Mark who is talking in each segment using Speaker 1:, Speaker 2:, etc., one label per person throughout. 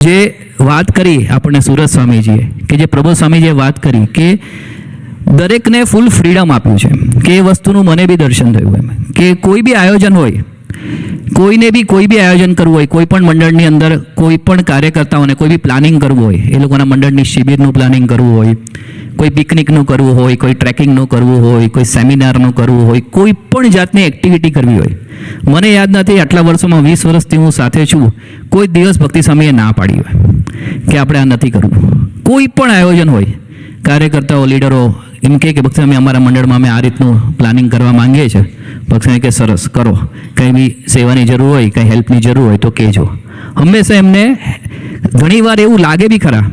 Speaker 1: જે વાત કરી આપણને સુરત સ્વામીજીએ કે જે પ્રબોધ સ્વામીજીએ વાત કરી કે દરેકને ફૂલ ફ્રીડમ આપ્યું છે કે એ વસ્તુનું મને બી દર્શન થયું એમ કે કોઈ બી આયોજન હોય, કોઈને બી કોઈ બી આયોજન કરવું હોય, કોઈ પણ મંડળની અંદર કોઈ પણ કાર્યકર્તાઓને કોઈ બી પ્લાનિંગ કરવું હોય, એ લોકોના મંડળની શિબિરનું પ્લાનિંગ કરવું હોય, કોઈ પિકનિકનું કરવું હોય, કોઈ ટ્રેકિંગનું કરવું હોય, કોઈ સેમિનારનું કરવું હોય, કોઈ પણ જાતની એક્ટિવિટી કરવી હોય, મને યાદ નથી આટલા વર્ષોમાં 20 વર્ષથી હું સાથે છું, કોઈ દિવસ ભક્તિ સ્વામીએ ના પાડી હોય કે આપણે આ નથી કરવું. કોઈ પણ આયોજન હોય, કાર્યકર્તાઓ લીડરો એમ કે ભક્તિ સ્વામી અમારા મંડળમાં અમે આ રીતનું પ્લાનિંગ કરવા માંગીએ છીએ. ભક્તિ સ્વામી કે સરસ કરો, કંઈ બી સેવાની જરૂર હોય, કંઈ હેલ્પની જરૂર હોય તો કહેજો. હંમેશા એમને ઘણીવાર એવું લાગે બી ખરા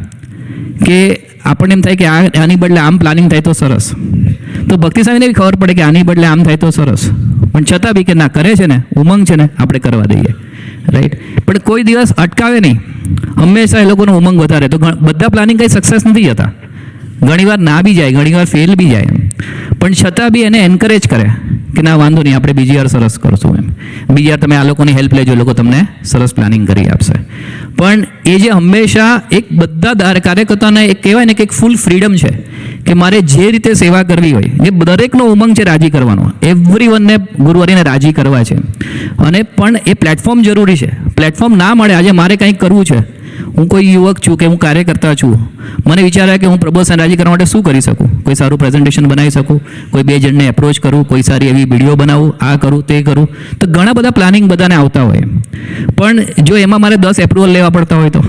Speaker 1: કે આપણને એમ થાય કે આની બદલે આમ પ્લાનિંગ થાય તો સરસ, તો ભક્તિ સ્વામીને બી ખબર પડે કે આની બદલે આમ થાય તો સરસ, પણ છતાં બી કે ના કરે છે ને, ઉમંગ છે ને, આપણે કરવા દઈએ, રાઈટ. પણ કોઈ દિવસ અટકાવે નહીં, હંમેશા એ લોકોનો ઉમંગ વધારે. તો બધા પ્લાનિંગ કંઈ સક્સેસ નથી જતા, ઘણીવાર ના બી જાય, ઘણીવાર ફેલ બી જાય, પણ છતાં બી એને એન્કરેજ કરે કે ના વાંધો નહીં, આપણે બીજી વાર સરસ કરશું એમ, બીજી વાર તમે આ લોકોની હેલ્પ લેજો, લોકો તમને સરસ પ્લાનિંગ કરી આપશે. પણ એ જે હંમેશા એક બધા કાર્યકર્તાને એક કહેવાય ને કે એક ફૂલ ફ્રીડમ છે કે મારે જે રીતે સેવા કરવી હોય, જે દરેકનો ઉમંગ છે રાજી કરવાનો, એવરીવનને ગુરુવારીને રાજી કરવા છે. અને પણ એ પ્લેટફોર્મ જરૂરી છે. પ્લેટફોર્મ ના મળે, આજે મારે કંઈક કરવું છે, હું કોઈ યુવક છું કે હું કાર્યકર્તા છું, મને વિચાર કે હું પ્રબોધને રાજી કરવા માટે શું કરી શકું, કોઈ સારું પ્રેઝન્ટેશન બનાવી શકું, કોઈ 2 જણને એપ્રોચ કરું, કોઈ સારી એવી વિડીયો બનાવું, આ કરું તે કરું, તો ઘણા બધા પ્લાનિંગ બધાને આવતા હોય. પણ જો એમાં મારે 10 એપ્રુવલ લેવા પડતા હોય તો